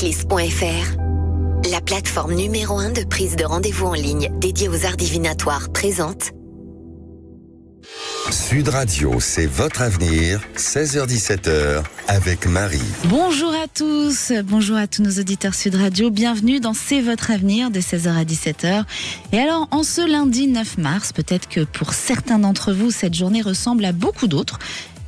Checklist.fr, la plateforme numéro 1 de prise de rendez-vous en ligne dédiée aux arts divinatoires présente Sud Radio, c'est votre avenir, 16h-17h, avec Marie. Bonjour à tous nos auditeurs Sud Radio, bienvenue dans C'est votre avenir de 16h à 17h. Et alors, en ce lundi 9 mars, peut-être que pour certains d'entre vous, cette journée ressemble à beaucoup d'autres.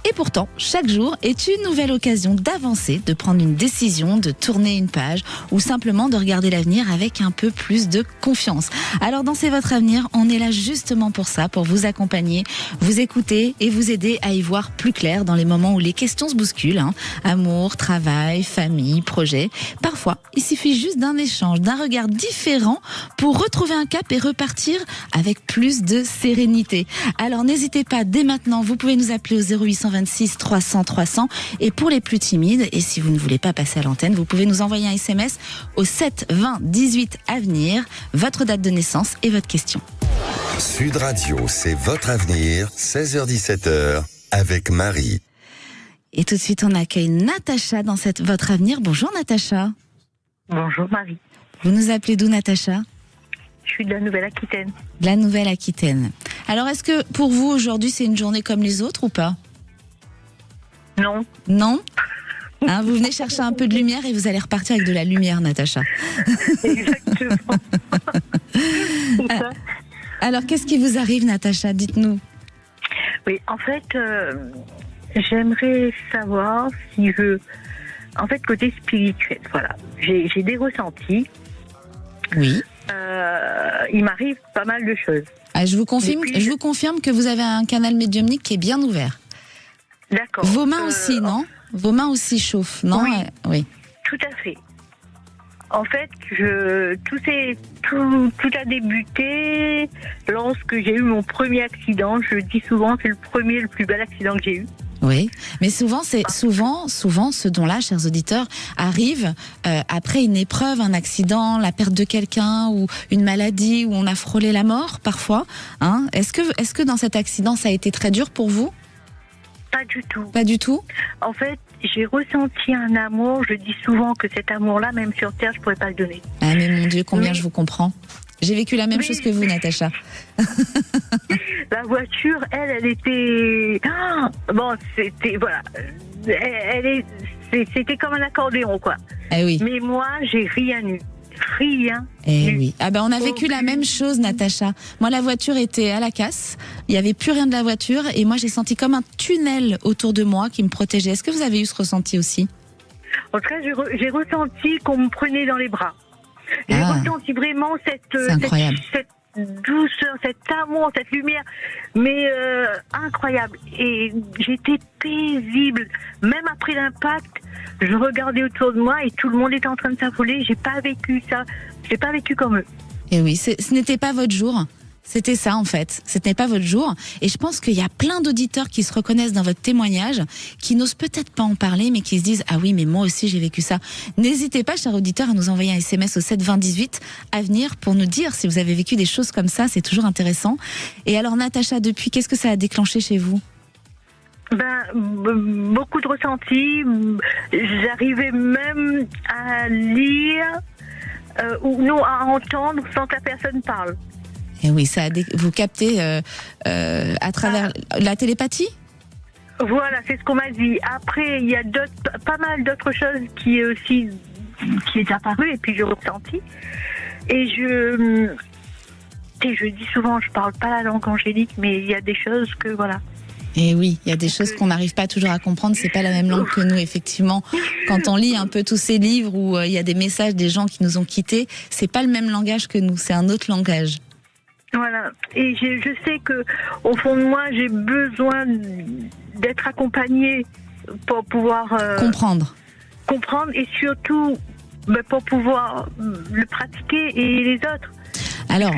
Et pourtant, chaque jour est une nouvelle occasion d'avancer, de prendre une décision, de tourner une page ou simplement de regarder l'avenir avec un peu plus de confiance. Alors dans C'est votre avenir, on est là justement pour ça, pour vous accompagner, vous écouter et vous aider à y voir plus clair dans les moments où les questions se bousculent. Amour, travail, famille, projet. Parfois, il suffit juste d'un échange, d'un regard différent pour retrouver un cap et repartir avec plus de sérénité. Alors n'hésitez pas, dès maintenant, vous pouvez nous appeler au 0826 300 300 et pour les plus timides, et si vous ne voulez pas passer à l'antenne, vous pouvez nous envoyer un SMS au 7 20 18 à venir, votre date de naissance et votre question. Sud Radio, c'est votre avenir, 16h-17h, avec Marie. Et tout de suite, on accueille Natacha dans Votre avenir. Bonjour Natacha. Bonjour Marie. Vous nous appelez d'où Natacha ? Je suis de la Nouvelle-Aquitaine. De la Nouvelle-Aquitaine. Alors, est-ce que pour vous, aujourd'hui, c'est une journée comme les autres ou pas ? Non. Non ? Vous venez chercher un peu de lumière et vous allez repartir avec de la lumière, Natacha. Exactement. C'est ça. Alors, qu'est-ce qui vous arrive, Natacha ? Dites-nous. Oui, en fait, j'aimerais savoir si en fait, côté spirituel, voilà. J'ai des ressentis. Oui. Il m'arrive pas mal de choses. Je vous confirme que vous avez un canal médiumnique qui est bien ouvert. D'accord. Vos mains aussi, non ? Vos mains aussi chauffent, non ? Oui. Oui. Tout à fait. En fait, tout a débuté lorsque j'ai eu mon premier accident. Je dis souvent que c'est le plus bel accident que j'ai eu. Oui, mais souvent ce don-là, chers auditeurs, arrive après une épreuve, un accident, la perte de quelqu'un ou une maladie où on a frôlé la mort parfois. Est-ce que dans cet accident, ça a été très dur pour vous ? Pas du tout. Pas du tout ? En fait, j'ai ressenti un amour. Je dis souvent que cet amour-là, même sur Terre, je pourrais pas le donner. Ah mais mon Dieu, combien je vous comprends. J'ai vécu la même chose que vous, Natacha. La voiture, elle était... c'était... Voilà. C'était comme un accordéon, quoi. Eh oui. Mais moi, j'ai rien eu. Rien. Eh oui. On a vécu la même chose, Natacha. Moi, la voiture était à la casse. Il n'y avait plus rien de la voiture. Et moi, j'ai senti comme un tunnel autour de moi qui me protégeait. Est-ce que vous avez eu ce ressenti aussi ? En tout cas, j'ai ressenti qu'on me prenait dans les bras. J'ai ressenti vraiment cette douceur, cet amour, cette lumière, mais incroyable. Et j'étais paisible. Même après l'impact, je regardais autour de moi et tout le monde était en train de s'affoler. J'ai pas vécu ça. J'ai pas vécu comme eux. Et oui, ce n'était pas votre jour. C'était ça en fait, ce n'est pas votre jour. Et je pense qu'il y a plein d'auditeurs qui se reconnaissent dans votre témoignage, qui n'osent peut-être pas en parler, mais qui se disent « Ah oui, mais moi aussi j'ai vécu ça ». N'hésitez pas, chers auditeurs, à nous envoyer un SMS au 7 20 18 à venir pour nous dire si vous avez vécu des choses comme ça, c'est toujours intéressant. Et alors Natacha, depuis, qu'est-ce que ça a déclenché chez vous ? Beaucoup de ressentis. J'arrivais même à lire ou non à entendre sans que la personne parle. Et oui, vous captez à travers la télépathie ? Voilà, c'est ce qu'on m'a dit. Après, il y a pas mal d'autres choses qui est apparu et puis j'ai ressenti. Et je dis souvent, je parle pas la langue angélique, mais il y a des choses que voilà. Et oui, il y a des choses qu'on n'arrive pas toujours à comprendre. C'est pas la même langue que nous, effectivement. Quand on lit un peu tous ces livres où il y a des messages des gens qui nous ont quittés, c'est pas le même langage que nous. C'est un autre langage. Voilà. Et je sais que au fond de moi, j'ai besoin d'être accompagnée pour pouvoir comprendre et surtout pour pouvoir le pratiquer et les autres. Alors.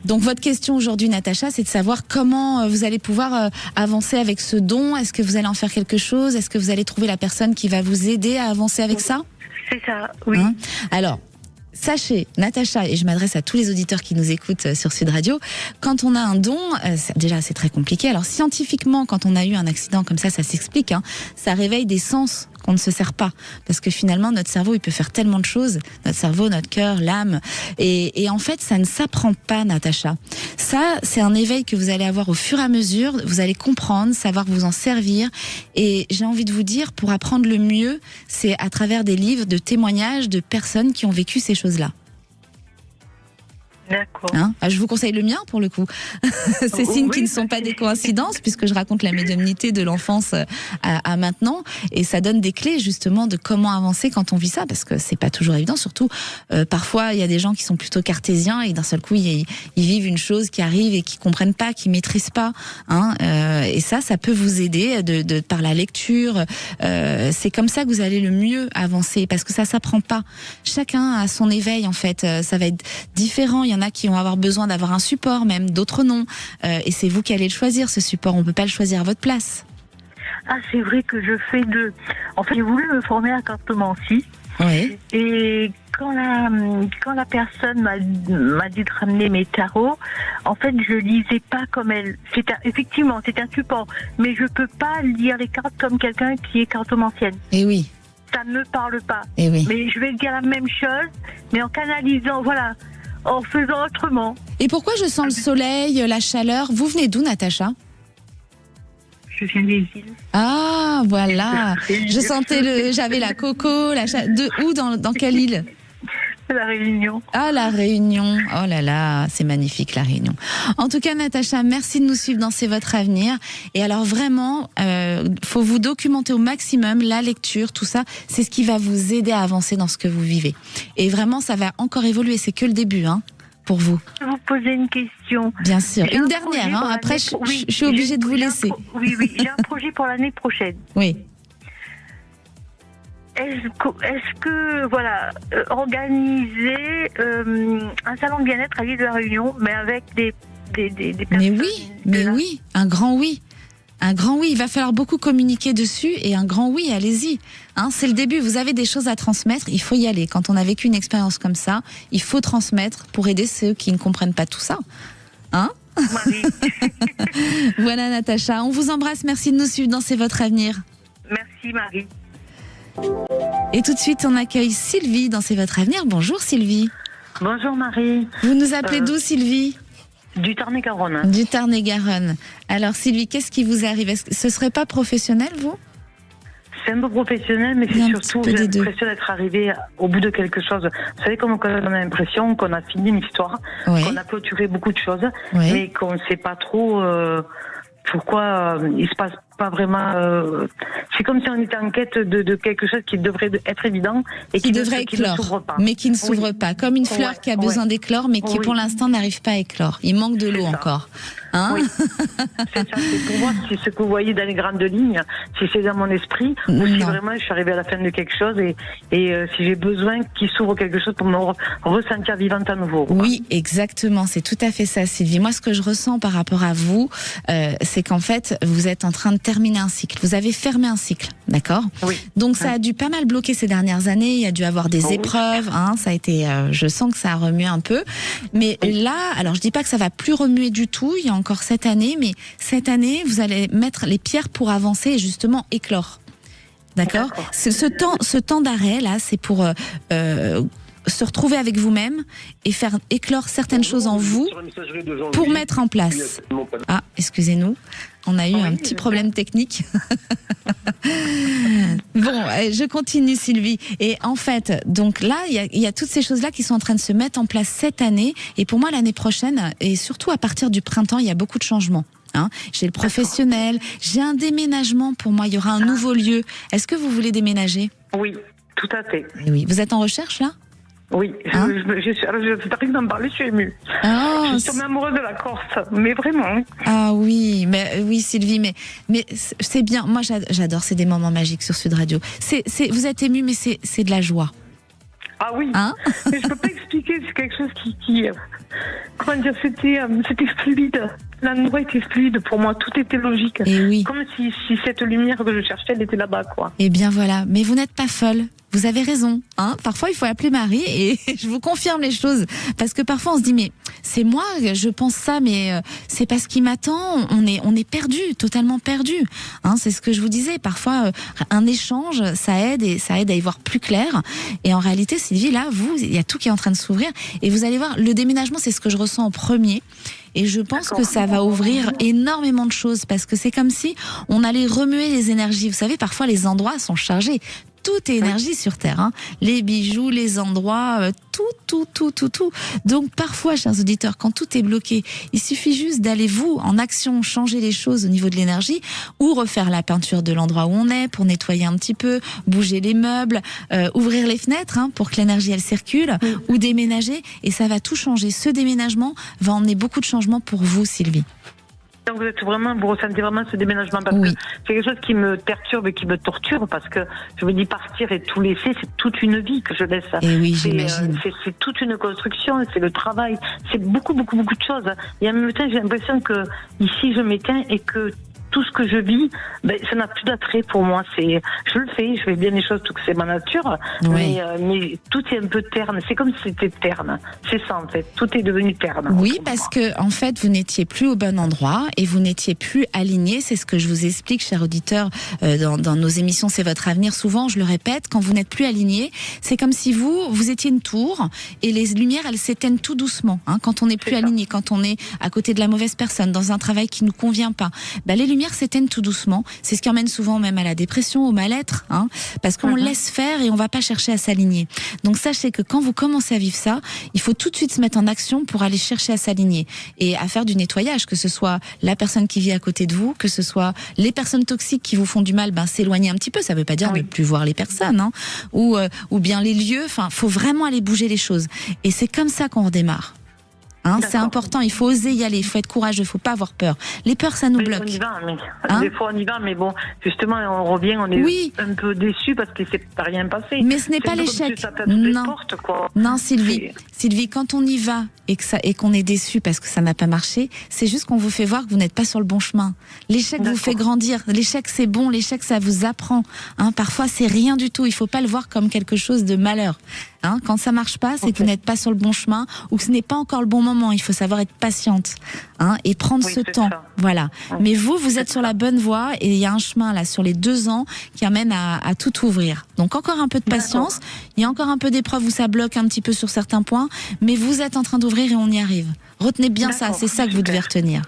Donc votre question aujourd'hui, Natacha, c'est de savoir comment vous allez pouvoir avancer avec ce don. Est-ce que vous allez en faire quelque chose ? Est-ce que vous allez trouver la personne qui va vous aider à avancer avec ça ? C'est ça, oui. Alors, sachez, Natacha, et je m'adresse à tous les auditeurs qui nous écoutent sur Sud Radio, quand on a un don, déjà c'est très compliqué. Alors scientifiquement, quand on a eu un accident comme ça s'explique. Ça réveille des sens qu'on ne se sert pas. Parce que finalement, notre cerveau, il peut faire tellement de choses. Notre cerveau, notre cœur, l'âme. Et en fait, ça ne s'apprend pas, Natacha. Ça, c'est un éveil que vous allez avoir au fur et à mesure. Vous allez comprendre, savoir vous en servir. Et j'ai envie de vous dire, pour apprendre le mieux, c'est à travers des livres de témoignages de personnes qui ont vécu ces choses-là. D'accord. Je vous conseille le mien pour le coup. Ces signes qui ne sont pas des coïncidences, puisque je raconte la médiumnité de l'enfance à maintenant, et ça donne des clés justement de comment avancer quand on vit ça, parce que c'est pas toujours évident. Surtout, parfois il y a des gens qui sont plutôt cartésiens et d'un seul coup ils vivent une chose qui arrive et qui comprennent pas, qui maîtrisent pas. Et ça peut vous aider par la lecture. C'est comme ça que vous allez le mieux avancer, parce que ça s'apprend pas. Chacun a son éveil en fait. Ça va être différent. Il y en a qui vont avoir besoin d'avoir un support, même d'autres non. Et c'est vous qui allez le choisir, ce support. On peut pas le choisir à votre place. Ah, c'est vrai que je fais En fait, j'ai voulu me former à cartomancie. Oui. Et quand la personne m'a dit de ramener mes tarots, en fait, je lisais pas comme elle. Effectivement, c'est un support. Mais je peux pas lire les cartes comme quelqu'un qui est cartomancienne. Et oui. Ça ne me parle pas. Et oui. Mais je vais dire la même chose, mais en canalisant, voilà. En faisant autrement. Et pourquoi je sens le soleil, la chaleur? Vous venez d'où, Natacha? Je viens des îles. Ah, voilà. Je sentais j'avais la coco, de où, dans quelle île? La Réunion. Ah, la Réunion. Oh là là, c'est magnifique, la Réunion. En tout cas, Natacha, merci de nous suivre dans C'est votre avenir. Et alors vraiment, faut vous documenter au maximum, la lecture, tout ça, c'est ce qui va vous aider à avancer dans ce que vous vivez. Et vraiment, ça va encore évoluer, c'est que le début, pour vous. Je vais vous poser une question. Bien sûr. Une dernière, après je suis obligée de vous laisser. Oui, j'ai un projet pour l'année prochaine. Oui. Est-ce que, organiser un salon de bien-être à l'île de la Réunion, mais avec des personnes... Mais oui, un grand oui. Un grand oui, il va falloir beaucoup communiquer dessus, et un grand oui, allez-y. C'est le début, vous avez des choses à transmettre, il faut y aller. Quand on a vécu une expérience comme ça, il faut transmettre pour aider ceux qui ne comprennent pas tout ça. Marie. Voilà, Natacha, on vous embrasse, merci de nous suivre dans C'est votre avenir. Merci Marie. Et tout de suite, on accueille Sylvie dans C'est votre avenir. Bonjour Sylvie. Bonjour Marie. Vous nous appelez d'où Sylvie? Du Tarn-et-Garonne. Du Tarn-et-Garonne. Alors Sylvie, qu'est-ce qui vous arrive? Ce serait pas professionnel, vous? C'est un peu professionnel, mais c'est surtout j'ai l'impression d'être arrivée au bout de quelque chose. Vous savez, comme on a l'impression qu'on a fini une histoire, qu'on a clôturé beaucoup de choses, mais qu'on ne sait pas trop pourquoi il se passe pas vraiment. C'est comme si on était en quête de quelque chose qui devrait être évident et qui devrait éclore, qui ne s'ouvre pas. Mais qui ne s'ouvre pas, comme une fleur qui a besoin d'éclore, mais qui pour l'instant n'arrive pas à éclore. Il manque de l'eau encore. Oui. C'est ça. C'est pour moi, c'est ce que vous voyez dans les grandes lignes, si c'est dans mon esprit, ou si vraiment je suis arrivée à la fin de quelque chose et si j'ai besoin qu'il s'ouvre quelque chose pour me ressentir vivante à nouveau. Oui, exactement. C'est tout à fait ça, Sylvie. Moi, ce que je ressens par rapport à vous, c'est qu'en fait, vous êtes en train de terminer un cycle. Vous avez fermé un cycle, d'accord? Oui. Donc ça a dû pas mal bloquer ces dernières années. Il y a dû avoir des épreuves. Ça a été. Je sens que ça a remué un peu. Mais là, alors je dis pas que ça va plus remuer du tout. Il y a encore cette année, mais cette année, vous allez mettre les pierres pour avancer et justement éclore. D'accord. Ce temps d'arrêt là, c'est pour se retrouver avec vous-même et faire éclore certaines choses en vous pour mettre en place. Ah, excusez-nous, on a eu un petit problème technique. Bon, je continue Sylvie. Et en fait, donc là, il y a toutes ces choses-là qui sont en train de se mettre en place cette année. Et pour moi, l'année prochaine, et surtout à partir du printemps, il y a beaucoup de changements. J'ai le professionnel, j'ai un déménagement pour moi, il y aura un nouveau lieu. Est-ce que vous voulez déménager? Oui, tout à fait. Et oui, vous êtes en recherche là? Oui, je t'arrive d'en parler, je suis émue. Je suis amoureuse de la Corse, mais vraiment. Ah oui, mais oui Sylvie, mais c'est bien. Moi j'adore, c'est des moments magiques sur Sud Radio. Vous êtes émue, mais c'est de la joie. Ah oui, mais je peux pas expliquer, c'est quelque chose qui comment dire, c'était fluide. l'endroit était fluide pour moi, tout était logique. Et oui. Comme si cette lumière que je cherchais, elle était là-bas, quoi. Et bien voilà, mais vous n'êtes pas folle. Vous avez raison, hein. Parfois, il faut appeler Marie et je vous confirme les choses. Parce que parfois, on se dit, mais c'est moi, je pense ça, mais c'est pas ce qui m'attend. On est perdu, totalement perdu. Hein, c'est ce que je vous disais. Parfois, un échange, ça aide à y voir plus clair. Et en réalité, Sylvie, là, il y a tout qui est en train de s'ouvrir. Et vous allez voir, le déménagement, c'est ce que je ressens en premier. Et je pense que ça va ouvrir énormément de choses parce que c'est comme si on allait remuer les énergies. Vous savez, parfois, les endroits sont chargés. Tout est énergie sur Terre, hein. Les bijoux, les endroits, tout. Donc parfois, chers auditeurs, quand tout est bloqué, il suffit juste d'aller vous en action, changer les choses au niveau de l'énergie, ou refaire la peinture de l'endroit où on est pour nettoyer un petit peu, bouger les meubles, ouvrir les fenêtres pour que l'énergie elle circule, ou déménager, et ça va tout changer. Ce déménagement va emmener beaucoup de changements pour vous, Sylvie. Donc vous ressentez vraiment ce déménagement parce que c'est quelque chose qui me perturbe et qui me torture parce que je me dis partir et tout laisser, c'est toute une vie que je laisse. Et oui, j'imagine. C'est toute une construction, c'est le travail, c'est beaucoup de choses. Et en même temps, j'ai l'impression que ici je m'éteins et que tout ce que je vis, ça n'a plus d'attrait pour moi. Je le fais, je fais bien les choses, tout que c'est ma nature, mais tout est un peu terne. C'est comme si c'était terne. C'est ça en fait. Tout est devenu terne. Oui, parce que en fait, vous n'étiez plus au bon endroit et vous n'étiez plus aligné. C'est ce que je vous explique, chers auditeurs, dans nos émissions. C'est votre avenir. Souvent, je le répète, quand vous n'êtes plus aligné, c'est comme si vous étiez une tour et les lumières, elles s'éteignent tout doucement. Quand on n'est plus aligné, quand on est à côté de la mauvaise personne, dans un travail qui nous convient pas, les lumières s'éteignent tout doucement. C'est ce qui emmène souvent même à la dépression, au mal-être, parce qu'on laisse faire et on va pas chercher à s'aligner. Donc sachez que quand vous commencez à vivre ça, il faut tout de suite se mettre en action pour aller chercher à s'aligner et à faire du nettoyage, que ce soit la personne qui vit à côté de vous, que ce soit les personnes toxiques qui vous font du mal, s'éloigner un petit peu. Ça veut pas dire ne plus voir les personnes, ou bien les lieux. Enfin, faut vraiment aller bouger les choses. Et c'est comme ça qu'on redémarre. C'est important, il faut oser y aller, il faut être courageux, il ne faut pas avoir peur. Les peurs, ça nous bloque. On y va, des fois on y va, mais bon, justement, on revient, on est un peu déçus parce qu'il ne s'est rien passé. Mais ce n'est pas l'échec. Non, Sylvie. Sylvie, quand on y va et qu'on est déçu parce que ça n'a pas marché, c'est juste qu'on vous fait voir que vous n'êtes pas sur le bon chemin. L'échec vous fait grandir. L'échec, c'est bon. L'échec, ça vous apprend. Parfois, c'est rien du tout. Il ne faut pas le voir comme quelque chose de malheur. Quand ça marche pas, c'est que vous n'êtes pas sur le bon chemin ou que ce n'est pas encore le bon moment. Il faut savoir être patiente et prendre ce temps. Voilà. Mais vous êtes sur la bonne voie et il y a un chemin là sur les 2 ans qui amène à tout ouvrir. Donc encore un peu de patience. Il y a encore un peu d'épreuves où ça bloque un petit peu sur certains points, mais vous êtes en train d'ouvrir et on y arrive. Retenez bien ça. C'est ça que vous devez retenir.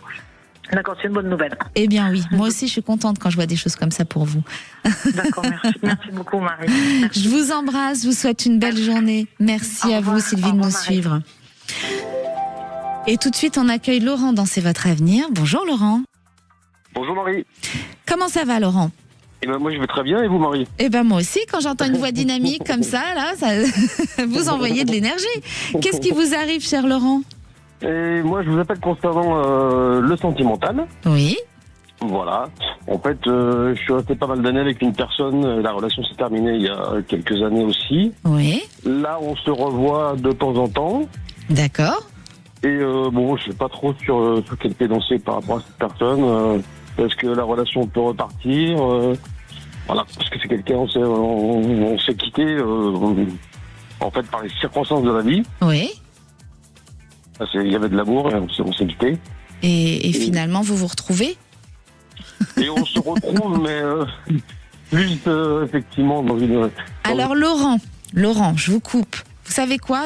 D'accord, c'est une bonne nouvelle. Eh bien oui, moi aussi je suis contente quand je vois des choses comme ça pour vous. D'accord, merci. Merci beaucoup Marie. Je vous embrasse, je vous souhaite une belle journée. Merci à vous Sylvie de nous suivre. Et tout de suite on accueille Laurent dans C'est votre avenir. Bonjour Laurent. Bonjour Marie. Comment ça va Laurent ? Moi je vais très bien et vous Marie ? Moi aussi, quand j'entends une voix dynamique comme ça, vous envoyez de l'énergie. Qu'est-ce qui vous arrive cher Laurent ? Et moi, je vous appelle concernant le sentimental. Oui. Voilà. En fait, je suis resté pas mal d'années avec une personne. La relation s'est terminée il y a quelques années aussi. Oui. Là, on se revoit de temps en temps. D'accord. Et je sais pas trop sur quel pied danser par rapport à cette personne. Est-ce que la relation peut repartir Voilà. Parce que c'est quelqu'un, on s'est quitté en fait par les circonstances de la vie. Oui. Il y avait de l'amour et on s'est quitté. Et finalement, vous vous retrouvez ? Et on se retrouve, mais juste effectivement dans une... Alors Laurent, je vous coupe. Vous savez quoi ?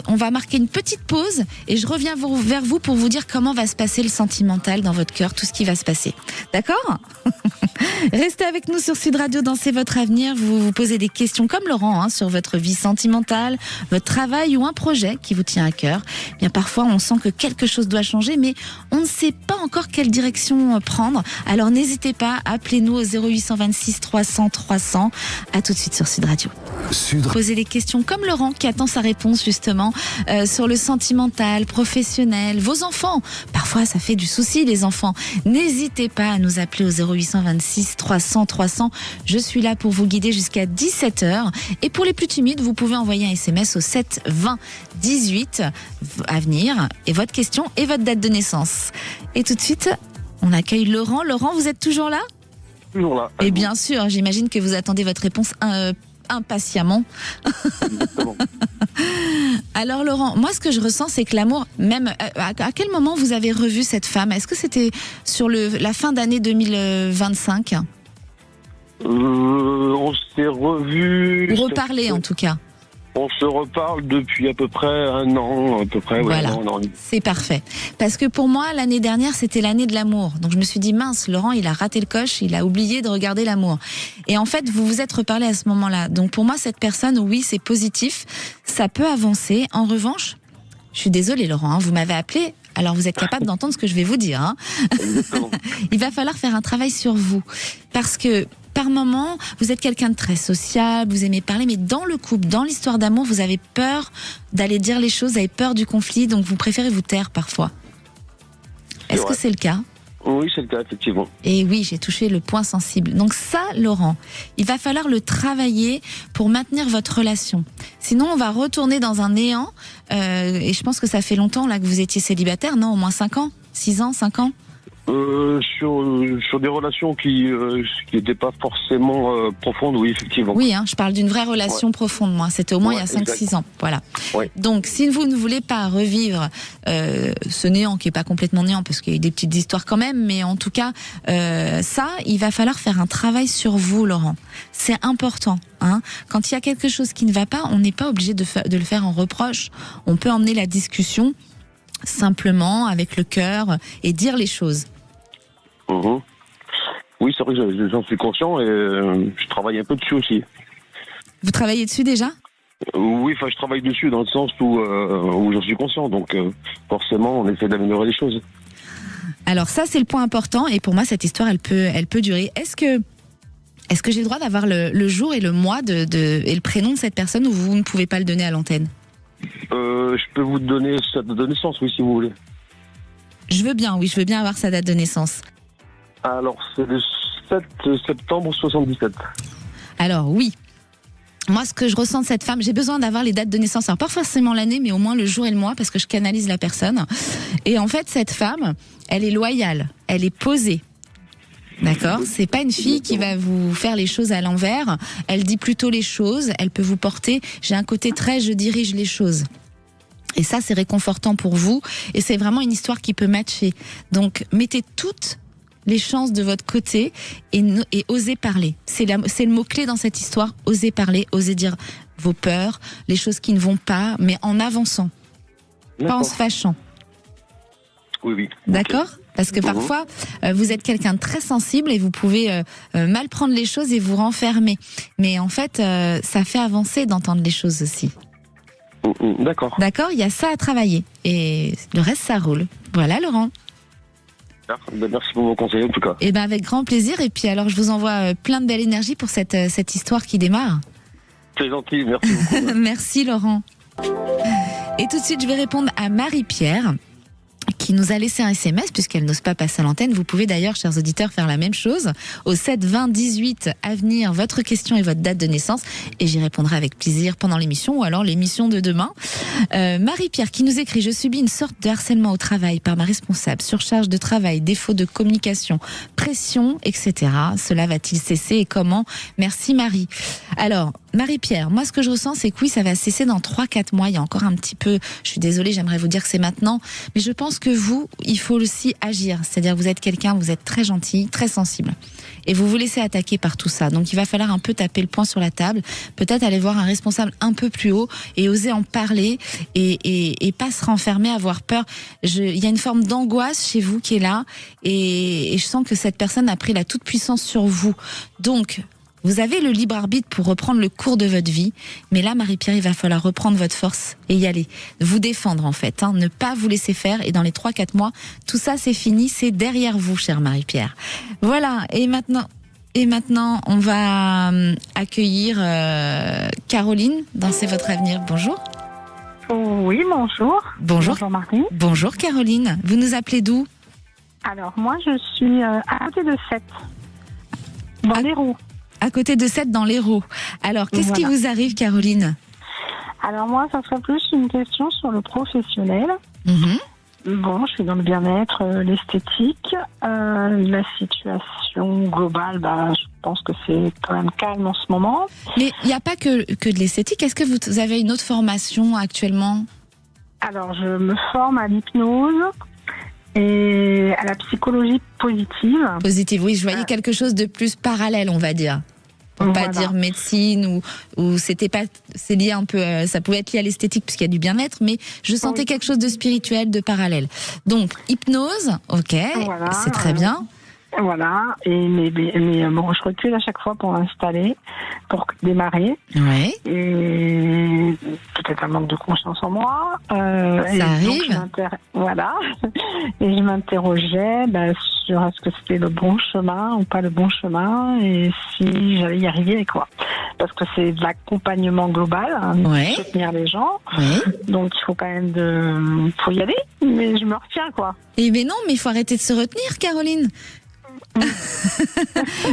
On va marquer une petite pause et je reviens vers vous pour vous dire comment va se passer le sentimental dans votre cœur, tout ce qui va se passer. D'accord ? Restez avec nous sur Sud Radio dans C'est votre avenir. Vous vous posez des questions comme Laurent sur votre vie sentimentale, votre travail ou un projet qui vous tient à cœur. Bien parfois on sent que quelque chose doit changer, mais on ne sait pas encore quelle direction prendre. Alors n'hésitez pas, appelez-nous au 0826 300 300. À tout de suite sur Sud Radio. Posez des questions comme Laurent qui a attend sa réponse justement sur le sentimental, professionnel, vos enfants. Parfois, ça fait du souci, les enfants. N'hésitez pas à nous appeler au 0826 300 300. Je suis là pour vous guider jusqu'à 17h. Et pour les plus timides, vous pouvez envoyer un SMS au 7 20 18 avenir et votre question et votre date de naissance. Et tout de suite, on accueille Laurent. Laurent, vous êtes toujours là ? Toujours là. Et bien sûr, j'imagine que vous attendez votre réponse impatiemment. Exactement. Alors Laurent, moi ce que je ressens, c'est que l'amour, même à quel moment vous avez revu cette femme ? Est-ce que c'était sur la fin d'année 2025 ? On s'est revus. Ou reparlé en tout cas. On se reparle depuis à peu près un an, Voilà, un an. C'est parfait. Parce que pour moi, l'année dernière, c'était l'année de l'amour. Donc je me suis dit, mince, Laurent, il a raté le coche, il a oublié de regarder l'amour. Et en fait, vous vous êtes reparlé à ce moment-là. Donc pour moi, cette personne, oui, c'est positif, ça peut avancer. En revanche, je suis désolée Laurent, vous m'avez appelé, alors vous êtes capable d'entendre ce que je vais vous dire. Il va falloir faire un travail sur vous. Parce que par moment, vous êtes quelqu'un de très sociable, vous aimez parler, mais dans le couple, dans l'histoire d'amour, vous avez peur d'aller dire les choses, vous avez peur du conflit, donc vous préférez vous taire parfois. Est-ce que c'est le cas ? Oui, c'est le cas, effectivement. Et oui, j'ai touché le point sensible. Donc ça, Laurent, il va falloir le travailler pour maintenir votre relation. Sinon, on va retourner dans un néant, et je pense que ça fait longtemps là que vous étiez célibataire, non ? Au moins 5 ans ? 6 ans, 5 ans ? Sur des relations qui n'étaient pas forcément profondes, oui, effectivement. Oui, je parle d'une vraie relation profonde, moi. C'était au moins il y a 5-6 ans. Voilà. Ouais. Donc, si vous ne voulez pas revivre ce néant, qui n'est pas complètement néant, parce qu'il y a eu des petites histoires quand même, mais en tout cas, ça, il va falloir faire un travail sur vous, Laurent. C'est important. Quand il y a quelque chose qui ne va pas, on n'est pas obligé de le faire en reproche. On peut emmener la discussion simplement, avec le cœur, et dire les choses. Oui, c'est vrai que j'en suis conscient et je travaille un peu dessus aussi. Vous travaillez dessus déjà ? Oui, je travaille dessus dans le sens où j'en suis conscient. Donc forcément, on essaie d'améliorer les choses. Alors ça, c'est le point important. Et pour moi, cette histoire, elle peut durer. Est-ce que j'ai le droit d'avoir le jour et le mois et le prénom de cette personne, ou vous ne pouvez pas le donner à l'antenne ? Je peux vous donner sa date de naissance, oui, si vous voulez. Je veux bien avoir sa date de naissance. Alors, c'est le 7 septembre 77. Alors, oui. Moi, ce que je ressens de cette femme, j'ai besoin d'avoir les dates de naissance. Alors, pas forcément l'année, mais au moins le jour et le mois, parce que je canalise la personne. Et en fait, cette femme, elle est loyale, elle est posée. D'accord ? C'est pas une fille qui va vous faire les choses à l'envers. Elle dit plutôt les choses, elle peut vous porter. J'ai un côté très, je dirige les choses. Et ça, c'est réconfortant pour vous. Et c'est vraiment une histoire qui peut matcher. Donc, mettez toutes les chances de votre côté et osez parler. C'est le mot-clé dans cette histoire. Osez parler, osez dire vos peurs, les choses qui ne vont pas, mais en avançant. Pas en se fâchant. Oui. D'accord ? Parce que parfois, vous êtes quelqu'un de très sensible et vous pouvez mal prendre les choses et vous renfermer. Mais en fait, ça fait avancer d'entendre les choses aussi. D'accord. D'accord, il y a ça à travailler. Et le reste, ça roule. Voilà, Laurent. Merci pour vos conseils, en tout cas. Et avec grand plaisir. Et puis alors, je vous envoie plein de belle énergie pour cette histoire qui démarre. C'est gentil, merci beaucoup. Merci, Laurent. Et tout de suite, je vais répondre à Marie-Pierre, qui nous a laissé un SMS puisqu'elle n'ose pas passer à l'antenne. Vous pouvez d'ailleurs, chers auditeurs, faire la même chose au 7 20 18 à venir, votre question et votre date de naissance, et j'y répondrai avec plaisir pendant l'émission ou alors l'émission de demain. Marie-Pierre qui nous écrit: je subis une sorte de harcèlement au travail par ma responsable, surcharge de travail, défaut de communication, pression, etc. Cela va-t-il cesser et comment? Merci Marie. Alors Marie-Pierre, moi ce que je ressens, c'est que oui, ça va cesser dans 3-4 mois. Il y a encore un petit peu, je suis désolée, j'aimerais vous dire que c'est maintenant, mais je pense que vous, il faut aussi agir. C'est-à-dire vous êtes quelqu'un, vous êtes très gentil, très sensible. Et vous vous laissez attaquer par tout ça. Donc il va falloir un peu taper le poing sur la table, peut-être aller voir un responsable un peu plus haut et oser en parler et pas se renfermer, avoir peur. Il y a une forme d'angoisse chez vous qui est là et je sens que cette personne a pris la toute-puissance sur vous. Donc, vous avez le libre arbitre pour reprendre le cours de votre vie, mais là, Marie-Pierre, il va falloir reprendre votre force et y aller. Vous défendre, en fait, ne pas vous laisser faire. Et dans les 3-4 mois, tout ça, c'est fini, c'est derrière vous, chère Marie-Pierre. Voilà, et maintenant, on va accueillir Caroline dans C'est votre avenir. Bonjour. Oui, bonjour. Bonjour Marie. Bonjour Caroline. Vous nous appelez d'où? Alors, moi, je suis à côté de Sète, dans l'Hérault. À côté de Sète, dans l'Hérault. Alors, qu'est-ce qui vous arrive, Caroline? Alors, moi, ça serait plus une question sur le professionnel. Bon, je suis dans le bien-être, l'esthétique, la situation globale, je pense que c'est quand même calme en ce moment. Mais il n'y a pas que de l'esthétique. Est-ce que vous avez une autre formation actuellement? Alors, je me forme à l'hypnose et à la psychologie positive. Positive, oui, je voyais quelque chose de plus parallèle, on va dire. Pour pas dire médecine ou c'est lié un peu, ça pouvait être lié à l'esthétique puisqu'il y a du bien-être, mais je sentais quelque chose de spirituel, de parallèle. Donc hypnose, ok, c'est très bien. Voilà, mais bon, je recule à chaque fois pour installer, pour démarrer. Ouais. Et peut-être un manque de confiance en moi. Ça arrive. Voilà. Et je m'interrogeais sur est-ce que c'était le bon chemin ou pas le bon chemin et si j'allais y arriver, quoi. Parce que c'est de l'accompagnement global, soutenir les gens. Donc il faut quand même faut y aller, mais je me retiens, quoi. Mais non, mais il faut arrêter de se retenir, Caroline.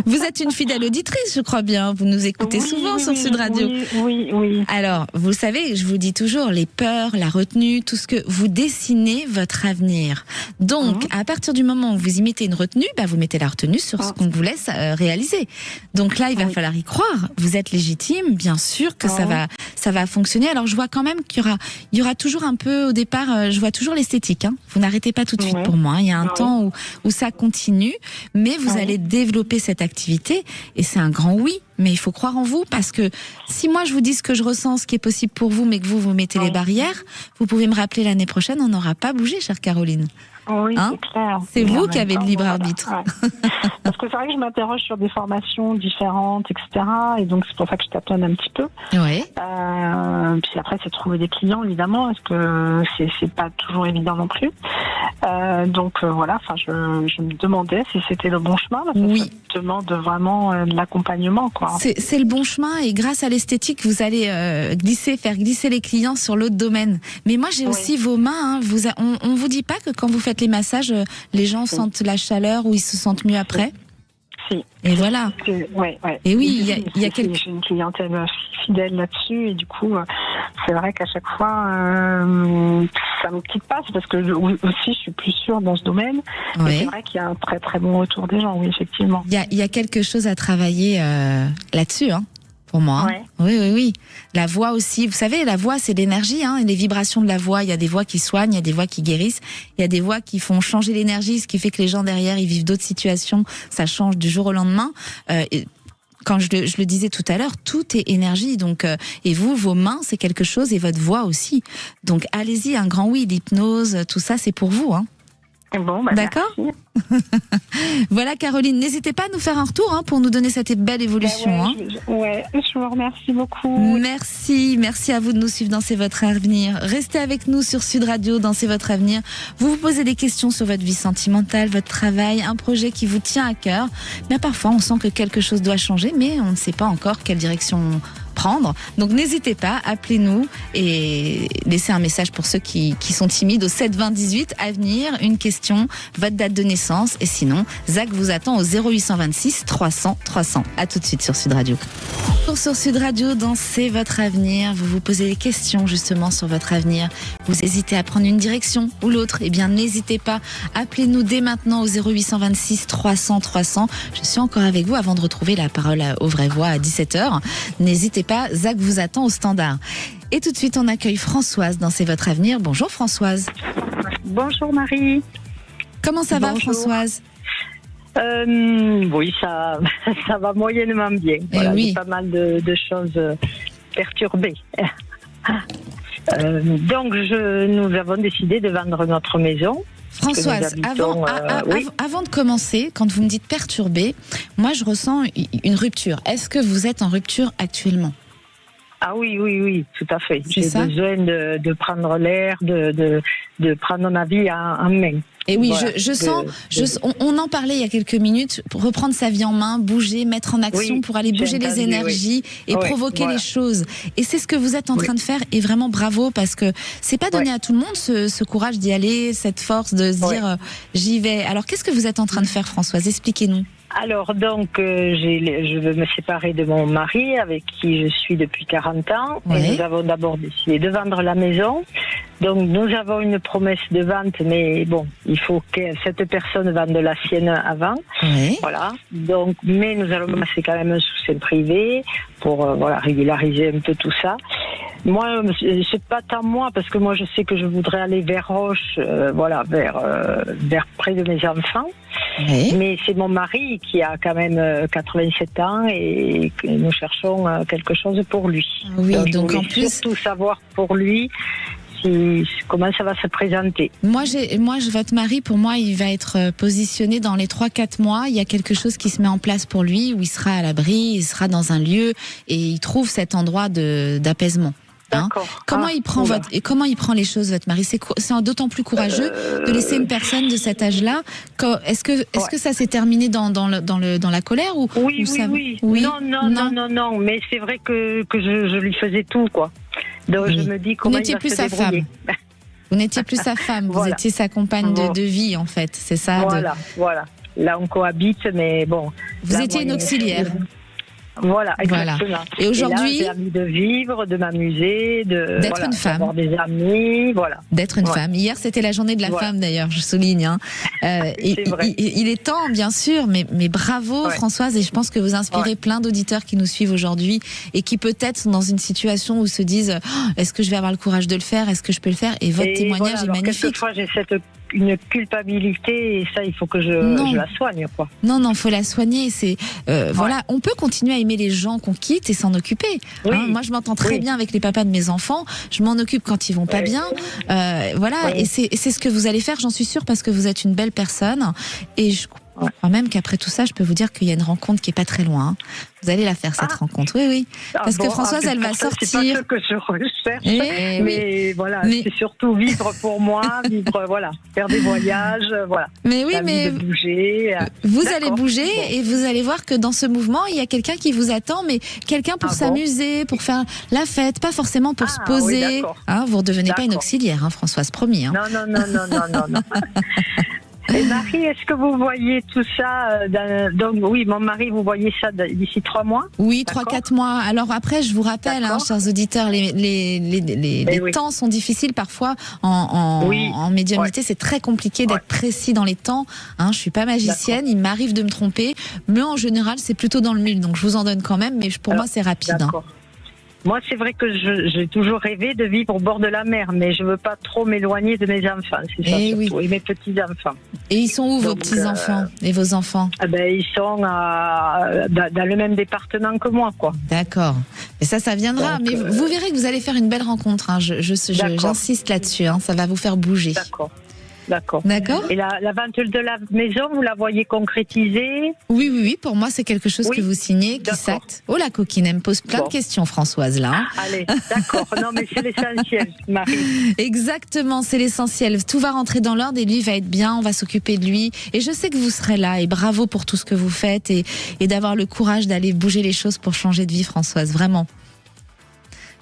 Vous êtes une fidèle auditrice, je crois bien. Vous nous écoutez souvent sur Sud Radio. Oui. Alors, vous savez, je vous dis toujours, les peurs, la retenue, tout ce que vous dessinez votre avenir. Donc, à partir du moment où vous y mettez une retenue, vous mettez la retenue sur ce qu'on vous laisse réaliser. Donc là, il va falloir y croire. Vous êtes légitime, bien sûr que ça va fonctionner. Alors, je vois quand même qu'il y aura toujours un peu, au départ, je vois toujours l'esthétique. Vous n'arrêtez pas tout de suite pour moi. Il y a un temps où ça continue. Mais vous allez développer cette activité et c'est un grand oui. Mais il faut croire en vous parce que si moi je vous dis ce que je ressens, ce qui est possible pour vous, mais que vous mettez les barrières, vous pouvez me rappeler l'année prochaine, on n'aura pas bougé, chère Caroline. Oui, c'est clair. C'est vous qui avez le libre arbitre. Parce que c'est vrai que je m'interroge sur des formations différentes, etc. Et donc c'est pour ça que je tâtonne un petit peu. Oui. Puis après, c'est trouver des clients, évidemment, parce que c'est pas toujours évident non plus. Donc voilà, je me demandais si c'était le bon chemin. Parce que ça demande vraiment de l'accompagnement, quoi. C'est le bon chemin et grâce à l'esthétique, vous allez faire glisser les clients sur l'autre domaine. Mais moi, j'ai aussi vos mains. On vous dit pas que quand vous faites les massages, les gens sentent la chaleur ou ils se sentent mieux après? Si. Et voilà. Et oui, il y a j'ai une clientèle fidèle là-dessus et du coup, c'est vrai qu'à chaque fois, ça me quitte pas, c'est parce que aussi je suis plus sûre dans ce domaine. Mais c'est vrai qu'il y a un très très bon retour des gens, oui, effectivement. Il y a quelque chose à travailler là-dessus, pour moi. Oui. La voix aussi. Vous savez, la voix, c'est l'énergie, les vibrations de la voix. Il y a des voix qui soignent, il y a des voix qui guérissent, il y a des voix qui font changer l'énergie, ce qui fait que les gens derrière, ils vivent d'autres situations. Ça change du jour au lendemain. Quand je le disais tout à l'heure, tout est énergie. Donc, et vous, vos mains, c'est quelque chose et votre voix aussi. Donc, allez-y, un grand oui. L'hypnose, tout ça, c'est pour vous. Bon, d'accord. Voilà, Caroline, n'hésitez pas à nous faire un retour pour nous donner cette belle évolution. Je vous remercie beaucoup. Merci à vous de nous suivre dans C'est votre avenir. Restez avec nous sur Sud Radio dans C'est votre avenir. Vous posez des questions sur votre vie sentimentale, votre travail, un projet qui vous tient à cœur. Mais parfois, on sent que quelque chose doit changer, mais on ne sait pas encore quelle direction prendre. Donc n'hésitez pas, appelez-nous et laissez un message pour ceux qui sont timides au 7 20 18 avenir, une question, votre date de naissance et sinon Zach vous attend au 0826 300 300. À tout de suite sur Sud Radio. Sur Sud Radio dans C'est votre avenir, vous vous posez des questions justement sur votre avenir. Vous hésitez à prendre une direction ou l'autre, eh bien n'hésitez pas, appelez-nous dès maintenant au 0826 300 300. Je suis encore avec vous avant de retrouver la parole aux vraies voix à 17h. N'hésitez pas, Zach vous attend au standard. Et tout de suite, on accueille Françoise dans C'est votre avenir. Bonjour Françoise. Bonjour Marie. Comment ça va Françoise? Oui, ça va moyennement bien. Voilà, oui. Il y a pas mal de choses perturbées. Donc, nous avons décidé de vendre notre maison. Françoise, avant de commencer, quand vous me dites perturbé, moi je ressens une rupture. Est-ce que vous êtes en rupture actuellement? Ah oui, tout à fait. J'ai besoin de prendre l'air, de prendre ma vie en main. Et oui, voilà, je sens, on en parlait il y a quelques minutes, pour reprendre sa vie en main, bouger, mettre en action pour aller bouger les énergies et provoquer les choses. Et c'est ce que vous êtes en train de faire, et vraiment bravo, parce que c'est pas donné à tout le monde ce courage d'y aller, cette force de se dire j'y vais. Alors qu'est-ce que vous êtes en train de faire, Françoise? Expliquez-nous. Alors donc, je veux me séparer de mon mari avec qui je suis depuis 40 ans. Et nous avons d'abord décidé de vendre la maison. Donc nous avons une promesse de vente, mais bon, il faut que cette personne vende la sienne avant. Voilà. Donc, mais nous allons passer quand même un soutien privé pour régulariser un peu tout ça. Moi, c'est pas tant moi, parce que moi je sais que je voudrais aller vers Roche, vers près de mes enfants. Mais c'est mon mari qui a quand même 87 ans et nous cherchons quelque chose pour lui. Donc en plus, surtout savoir pour lui comment ça va se présenter. Votre mari, pour moi, il va être positionné dans les 3-4 mois. Il y a quelque chose qui se met en place pour lui, où il sera à l'abri, il sera dans un lieu et il trouve cet endroit d'apaisement. Comment il prend les choses, votre mari? C'est d'autant plus courageux de laisser une personne de cet âge-là. Est-ce que ça s'est terminé dans la colère ou Oui. Non. Mais c'est vrai que je lui faisais tout, quoi. Donc je me dis comment il va se débrouiller. Vous n'étiez plus sa femme, vous étiez sa compagne de vie, en fait. C'est ça. Voilà. Là, on cohabite, mais bon. Vous étiez une auxiliaire. Voilà, exactement. Et aujourd'hui, j'ai envie de vivre, de m'amuser, d'être une femme, d'avoir des amis, d'être une femme. Hier, c'était la journée de la femme, d'ailleurs, je souligne. C'est vrai. Il est temps, bien sûr, mais bravo, Françoise, et je pense que vous inspirez plein d'auditeurs qui nous suivent aujourd'hui et qui peut-être sont dans une situation où se disent est-ce que je vais avoir le courage de le faire, est-ce que je peux le faire? Et votre témoignage est magnifique. Quelquefois, j'ai une culpabilité, et ça, il faut que je la soigne, quoi. Non, faut la soigner. On peut continuer à aimer les gens qu'on quitte et s'en occuper. Moi, je m'entends très bien avec les papas de mes enfants. Je m'en occupe quand ils vont pas bien. Et c'est ce que vous allez faire, j'en suis sûre, parce que vous êtes une belle personne. Et je crois même qu'après tout ça, je peux vous dire qu'il y a une rencontre qui est pas très loin. Vous allez la faire, cette rencontre. Oui. Parce que Françoise, elle va sortir. C'est pas ce que je recherche. Mais c'est surtout vivre pour moi, faire des voyages, Mais bouger. Vous allez bouger et vous allez voir que dans ce mouvement, il y a quelqu'un qui vous attend, mais quelqu'un pour s'amuser, pour faire la fête, pas forcément pour se poser. Vous ne redevenez pas une auxiliaire, Françoise, promis. Non. Et Marie, est-ce que vous voyez tout ça donc oui, mon mari, vous voyez ça d'ici 3 mois? Oui, 3-4 mois. Alors après, je vous rappelle, chers auditeurs, les temps sont difficiles parfois en médiumnité. C'est très compliqué d'être précis dans les temps. Je suis pas magicienne, il m'arrive de me tromper, mais en général, c'est plutôt dans le mille. Donc je vous en donne quand même, mais pour moi, c'est rapide. Moi, c'est vrai que j'ai toujours rêvé de vivre au bord de la mer, mais je veux pas trop m'éloigner de mes enfants, c'est ça surtout, et mes petits-enfants. Et ils sont où, vos petits-enfants et vos enfants? Ils sont dans le même département que moi, quoi. D'accord. Et ça viendra, mais vous verrez que vous allez faire une belle rencontre. J'insiste là-dessus, ça va vous faire bouger. D'accord. Et la vente de la maison, vous la voyez concrétisée? Oui, pour moi, c'est quelque chose que vous signez, qui s'acte. Oh, la coquine, elle me pose plein de questions, Françoise, là. Allez, d'accord. Non, mais c'est l'essentiel, Marie. Exactement, c'est l'essentiel. Tout va rentrer dans l'ordre et lui va être bien, on va s'occuper de lui. Et je sais que vous serez là, et bravo pour tout ce que vous faites et d'avoir le courage d'aller bouger les choses pour changer de vie, Françoise, vraiment.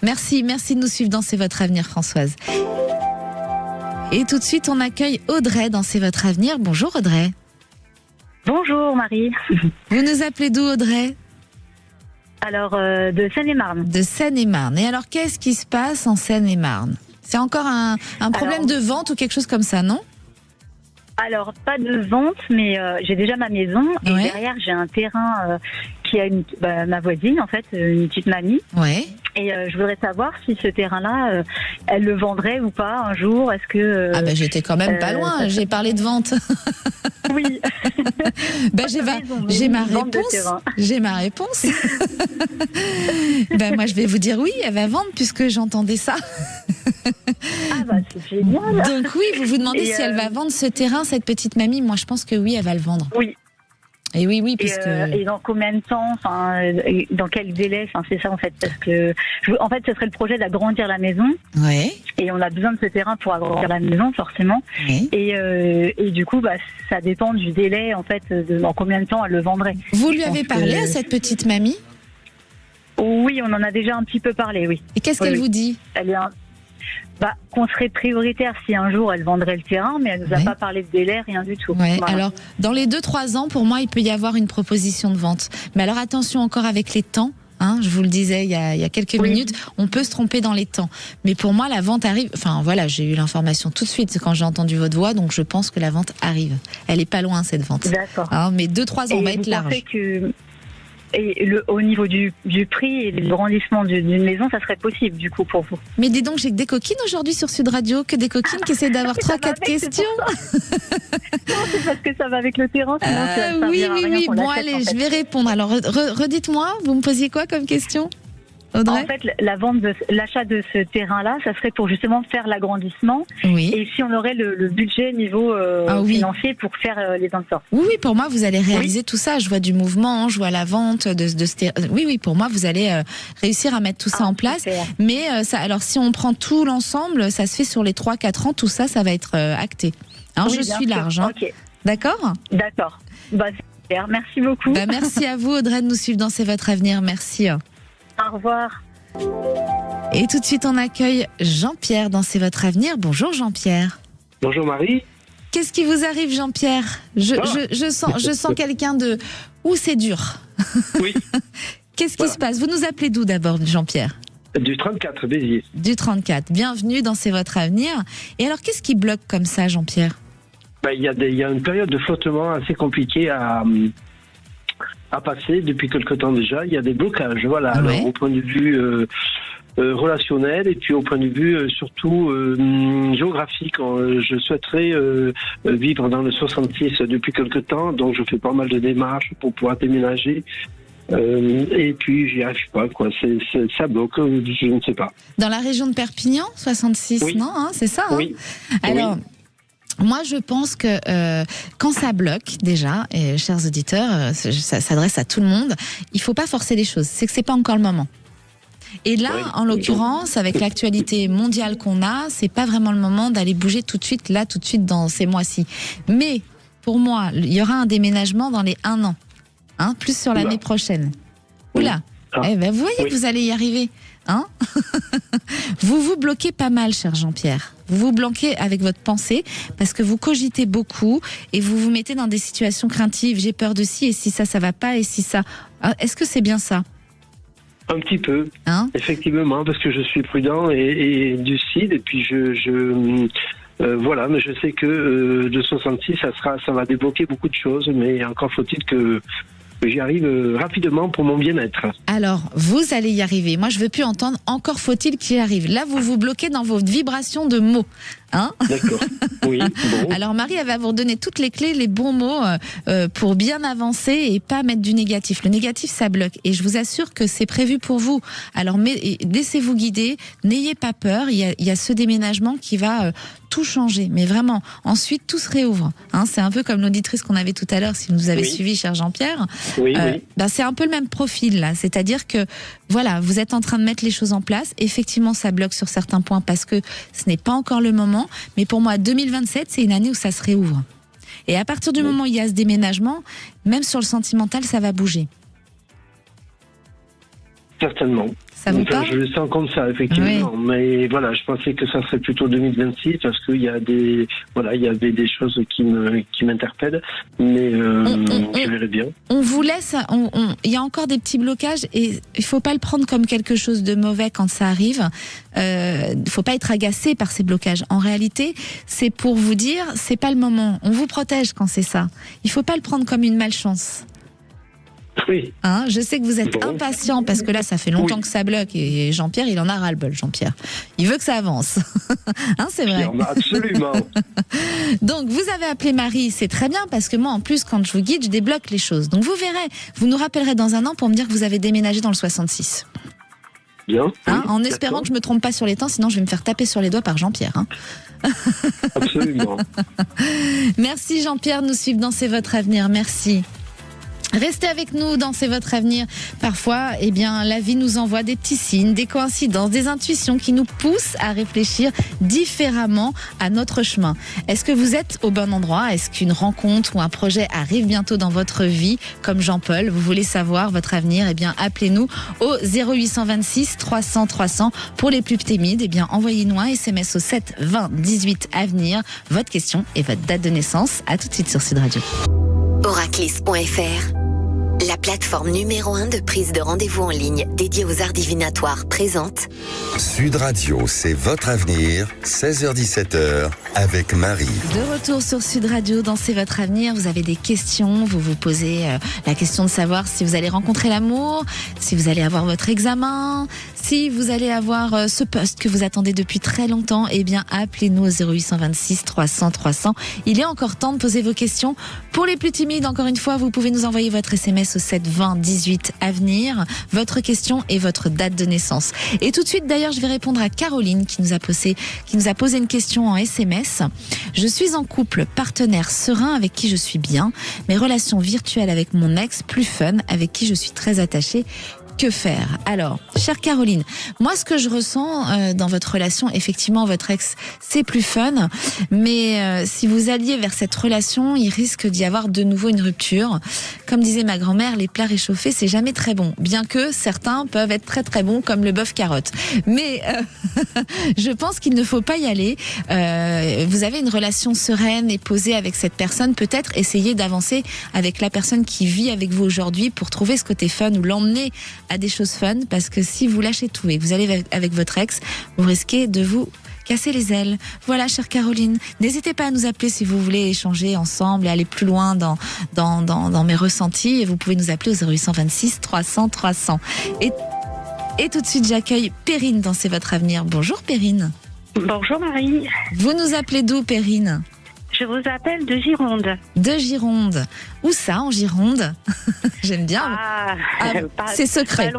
Merci de nous suivre dans C'est votre avenir, Françoise. Et tout de suite, on accueille Audrey dans C'est votre avenir. Bonjour Audrey. Bonjour Marie. Vous nous appelez d'où, Audrey? Alors, de Seine-et-Marne. De Seine-et-Marne. Et alors, qu'est-ce qui se passe en Seine-et-Marne? C'est encore un problème de vente ou quelque chose comme ça, non? Alors, pas de vente, mais j'ai déjà ma maison. Et derrière, j'ai un terrain qui a ma voisine, en fait, une petite mamie. Ouais. Et je voudrais savoir si ce terrain-là, elle le vendrait ou pas un jour. Est-ce que j'étais quand même pas loin. J'ai parlé de vente. Oui. J'ai ma réponse. J'ai ma réponse. Moi, je vais vous dire oui, elle va vendre puisque j'entendais ça. C'est génial. Donc oui, vous vous demandez si elle va vendre ce terrain, cette petite mamie. Moi, je pense que oui, elle va le vendre. Oui. Et oui, parce et dans combien de temps, dans quel délai, c'est ça en fait, parce que en fait, ce serait le projet d'agrandir la maison. Ouais. Et on a besoin de ce terrain pour agrandir la maison, forcément. Oui. Et du coup, ça dépend du délai, en fait, dans combien de temps elle le vendrait. Vous lui avez parlé à cette petite mamie ? Oui, on en a déjà un petit peu parlé, oui. Et qu'est-ce qu'elle vous dit ? Elle est qu'on serait prioritaire si un jour elle vendrait le terrain, mais elle nous a pas parlé de délai, rien du tout. Ouais. Voilà. Alors, dans les 2-3 ans, pour moi, il peut y avoir une proposition de vente. Mais alors, attention encore avec les temps. Je vous le disais il y a quelques minutes, on peut se tromper dans les temps. Mais pour moi, la vente arrive. Enfin, voilà, j'ai eu l'information tout de suite quand j'ai entendu votre voix, donc je pense que la vente arrive. Elle est pas loin, cette vente. D'accord. Mais 2-3 ans, on va être large. Et au niveau du prix et du grandissement d'une maison, ça serait possible du coup pour vous. Mais dis donc, j'ai que des coquines aujourd'hui sur Sud Radio, que des coquines qui essaient d'avoir 3-4 questions. Non, c'est parce que ça va avec le terrain. Oui. Bon, allez, je vais répondre. Alors, redites-moi, vous me posiez quoi comme question, Audrey ? En fait, l'achat de ce terrain-là, ça serait pour justement faire l'agrandissement. Oui. Et si on aurait le budget niveau financier pour faire les ensorts. Oui, pour moi, vous allez réaliser tout ça. Je vois du mouvement, je vois la vente de ce terrain. Oui, pour moi, vous allez réussir à mettre tout ça en place. Super. Mais alors, si on prend tout l'ensemble, ça se fait sur les 3-4 ans. Tout ça, ça va être acté. Je suis large. Okay. D'accord ? D'accord. Super. Merci beaucoup. Merci à vous, Audrey, de nous suivre dans C'est votre avenir. Merci. Au revoir. Et tout de suite, on accueille Jean-Pierre dans C'est votre avenir. Bonjour Jean-Pierre. Bonjour Marie. Qu'est-ce qui vous arrive, Jean-Pierre ? Je sens quelqu'un de... Ouh, c'est dur. Oui. Qu'est-ce qui se passe ? Vous nous appelez d'où d'abord, Jean-Pierre ? Du 34, Béziers. Du 34. Bienvenue dans C'est votre avenir. Et alors, qu'est-ce qui bloque comme ça, Jean-Pierre ? Il y a une période de flottement assez compliquée à passer depuis quelque temps déjà. Il y a des blocages, voilà. Ouais. Alors, au point de vue relationnel et puis au point de vue surtout géographique. Je souhaiterais vivre dans le 66 depuis quelque temps, donc je fais pas mal de démarches pour pouvoir déménager. Et puis j'y arrive pas, quoi. Ça bloque, je ne sais pas. Dans la région de Perpignan, 66, oui. Non, c'est ça. Oui. Alors. Oui. Moi, je pense que quand ça bloque, déjà, et chers auditeurs, ça s'adresse à tout le monde, il faut pas forcer les choses. C'est que c'est pas encore le moment. Et là, en l'occurrence, avec l'actualité mondiale qu'on a, c'est pas vraiment le moment d'aller bouger tout de suite dans ces mois-ci. Mais pour moi, il y aura un déménagement dans les 1 an, plus sur l'année prochaine. Oula. Vous voyez que vous allez y arriver. Vous vous bloquez pas mal, cher Jean-Pierre. Vous vous bloquez avec votre pensée parce que vous cogitez beaucoup et vous vous mettez dans des situations craintives. J'ai peur de ci et si ça va pas et si ça. Est-ce que c'est bien ça ? Un petit peu, effectivement, parce que je suis prudent et lucide et puis voilà, mais je sais que de 66, ça va débloquer beaucoup de choses, mais encore faut-il que j'y arrive rapidement pour mon bien-être. Alors, vous allez y arriver. Moi, je veux plus entendre « encore faut-il qu'il y arrive ». Là, vous vous bloquez dans vos vibrations de mots. D'accord, oui. Bon. Alors, Marie, elle va vous redonner toutes les clés, les bons mots pour bien avancer et pas mettre du négatif. Le négatif, ça bloque. Et je vous assure que c'est prévu pour vous. Alors, laissez-vous guider, n'ayez pas peur. Il y a ce déménagement qui va tout changer. Mais vraiment, ensuite, tout se réouvre. C'est un peu comme l'auditrice qu'on avait tout à l'heure, si vous nous avez suivi, cher Jean-Pierre. Oui. C'est un peu le même profil, là. C'est-à-dire que, voilà, vous êtes en train de mettre les choses en place. Effectivement, ça bloque sur certains points parce que ce n'est pas encore le moment. Mais pour moi, 2027, c'est une année où ça se réouvre. Et à partir du moment où il y a ce déménagement, même sur le sentimental, ça va bouger. Certainement. Ça vous parle ? Je le sens comme ça, effectivement. Oui. Mais voilà, je pensais que ça serait plutôt 2026 parce qu'il y a des choses qui m'interpellent. Mais je verrai bien. On vous laisse. Il y a encore des petits blocages et il faut pas le prendre comme quelque chose de mauvais quand ça arrive. Faut pas être agacé par ces blocages. En réalité, c'est pour vous dire, c'est pas le moment. On vous protège quand c'est ça. Il faut pas le prendre comme une malchance. Oui. Je sais que vous êtes impatient parce que là, ça fait longtemps que ça bloque et Jean-Pierre, il en a ras-le-bol, Jean-Pierre. Il veut que ça avance. C'est vrai. Absolument. Donc, vous avez appelé Marie, c'est très bien parce que moi, en plus, quand je vous guide, je débloque les choses. Donc, vous verrez, vous nous rappellerez dans 1 an pour me dire que vous avez déménagé dans le 66. Bien. En espérant que je me trompe pas sur les temps, sinon je vais me faire taper sur les doigts par Jean-Pierre. Absolument. Merci Jean-Pierre de nous suivre dans C'est votre avenir. Merci. Restez avec nous dans C'est votre avenir. Parfois, la vie nous envoie des petits signes, des coïncidences, des intuitions qui nous poussent à réfléchir différemment à notre chemin. Est-ce que vous êtes au bon endroit? Est-ce qu'une rencontre ou un projet arrive bientôt dans votre vie? Comme Jean-Paul, vous voulez savoir votre avenir? Appelez-nous au 0826 300 300. Pour les plus timides, envoyez-nous un SMS au 7 20 18 avenir. Votre question et votre date de naissance. À tout de suite sur Sud Radio. Oraclis.fr, la plateforme numéro 1 de prise de rendez-vous en ligne dédiée aux arts divinatoires, présente Sud Radio, c'est votre avenir, 16h-17h, avec Marie. De retour sur Sud Radio, dans C'est votre avenir. Vous avez des questions, vous vous posez la question de savoir si vous allez rencontrer l'amour, si vous allez avoir votre examen, si vous allez avoir ce poste que vous attendez depuis très longtemps. Appelez-nous au 0826 300 300. Il est encore temps de poser vos questions. Pour les plus timides, encore une fois, vous pouvez nous envoyer votre SMS au 7 20 18 avenir, votre question et votre date de naissance. Et tout de suite, d'ailleurs, je vais répondre à Caroline qui nous a posé une question en SMS. Je suis en couple, partenaire serein avec qui je suis bien. Mes relations virtuelles avec mon ex, plus fun, avec qui je suis très attachée. Que faire? Alors, chère Caroline, moi ce que je ressens dans votre relation, effectivement votre ex c'est plus fun, mais si vous alliez vers cette relation, il risque d'y avoir de nouveau une rupture. Comme disait ma grand-mère, les plats réchauffés c'est jamais très bon, bien que certains peuvent être très très bons comme le bœuf carotte. Mais je pense qu'il ne faut pas y aller. Vous avez une relation sereine et posée avec cette personne, peut-être essayer d'avancer avec la personne qui vit avec vous aujourd'hui pour trouver ce côté fun ou l'emmener à des choses fun, parce que si vous lâchez tout et que vous allez avec votre ex, vous risquez de vous casser les ailes. Voilà, chère Caroline, n'hésitez pas à nous appeler si vous voulez échanger ensemble et aller plus loin dans mes ressentis. Et vous pouvez nous appeler au 0826 300 300. Et tout de suite, j'accueille Perrine dans C'est votre avenir. Bonjour Perrine. Bonjour Marie. Vous nous appelez d'où, Perrine? Je vous appelle de Gironde. De Gironde. Où ça, en Gironde? J'aime bien. C'est secret.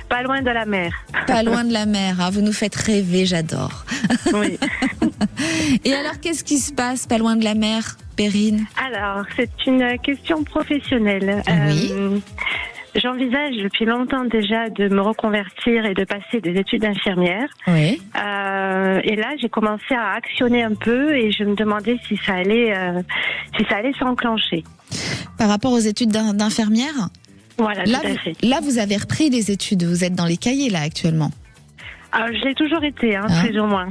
Pas loin de la mer. Pas loin de la mer. Ah, vous nous faites rêver, j'adore. Oui. Et alors, qu'est-ce qui se passe pas loin de la mer, Perrine? Alors, c'est une question professionnelle. Oui. J'envisage depuis longtemps déjà de me reconvertir et de passer des études d'infirmière. Oui. Et là, j'ai commencé à actionner un peu et je me demandais si ça allait s'enclencher. Par rapport aux études d'infirmière? Voilà, tout à fait. Là, vous avez repris les études. Vous êtes dans les cahiers, là, actuellement. Alors, je l'ai toujours été, plus ou moins.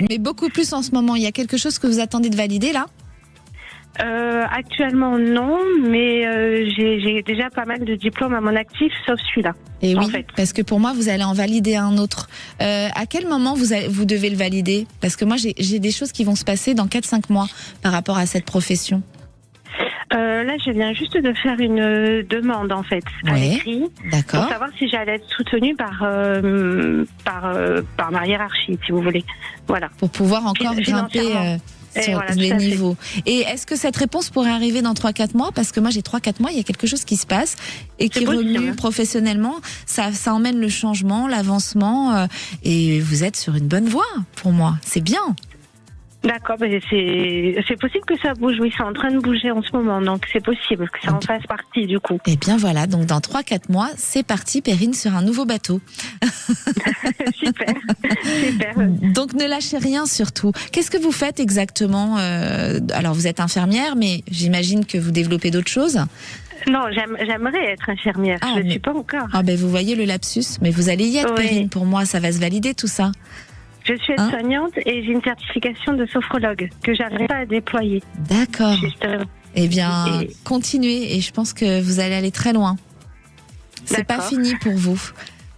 Mais beaucoup plus en ce moment. Il y a quelque chose que vous attendez de valider, là? Actuellement non, mais j'ai déjà pas mal de diplômes à mon actif, sauf celui-là. Et oui, parce que pour moi, vous allez en valider un autre. À quel moment vous devez le valider? Parce que moi, j'ai des choses qui vont se passer dans 4-5 mois par rapport à cette profession. Là, je viens juste de faire une demande, en fait, à l'écrit, pour savoir si j'allais être soutenue par ma hiérarchie, si vous voulez. Voilà. Pour pouvoir encore grimper sur les niveaux. Et est-ce que cette réponse pourrait arriver dans 3-4 mois? Parce que moi, j'ai 3-4 mois, il y a quelque chose qui se passe et qui remue professionnellement. Ça emmène le changement, l'avancement, et vous êtes sur une bonne voie, pour moi. C'est bien. D'accord, mais c'est possible que ça bouge, oui, c'est en train de bouger en ce moment, donc c'est possible que ça en fasse partie du coup. Eh bien voilà, donc dans 3-4 mois, c'est parti, Perrine, sur un nouveau bateau. Super, super. Donc ne lâchez rien surtout. Qu'est-ce que vous faites exactement? Alors vous êtes infirmière, mais j'imagine que vous développez d'autres choses? Non, j'aimerais être infirmière, je ne suis pas encore. Ah ben vous voyez le lapsus, mais vous allez y être, Perrine, pour moi, ça va se valider tout ça. Je suis aide-soignante et j'ai une certification de sophrologue que j'arrive pas à déployer. D'accord. Eh bien, continuez et je pense que vous allez aller très loin. C'est pas fini pour vous.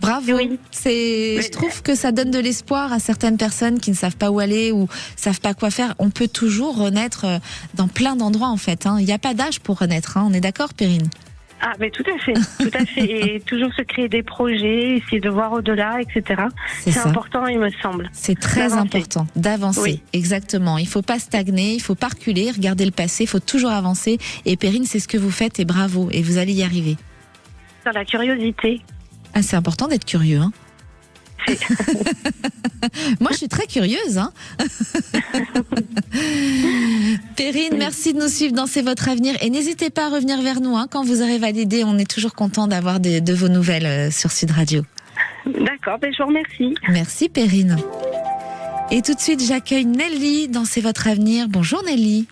Bravo. Oui. Je trouve que ça donne de l'espoir à certaines personnes qui ne savent pas où aller ou savent pas quoi faire. On peut toujours renaître dans plein d'endroits en fait. Il n'y a pas d'âge pour renaître. On est d'accord, Perrine? Ah, mais tout à fait, tout à fait. Et toujours se créer des projets, essayer de voir au-delà, etc. C'est important, il me semble. C'est très important d'avancer, exactement. Il ne faut pas stagner, il ne faut pas reculer, regarder le passé, il faut toujours avancer. Et Perrine, c'est ce que vous faites et bravo, et vous allez y arriver. Dans la curiosité. Ah, c'est important d'être curieux, hein. passé. Moi, je suis très curieuse. Hein. Perrine, merci de nous suivre dans C'est votre avenir. Et n'hésitez pas à revenir vers nous quand vous aurez validé. On est toujours content d'avoir de vos nouvelles sur Sud Radio. D'accord, je vous remercie. Merci Perrine. Et tout de suite, j'accueille Nelly dans C'est votre avenir. Bonjour Nelly.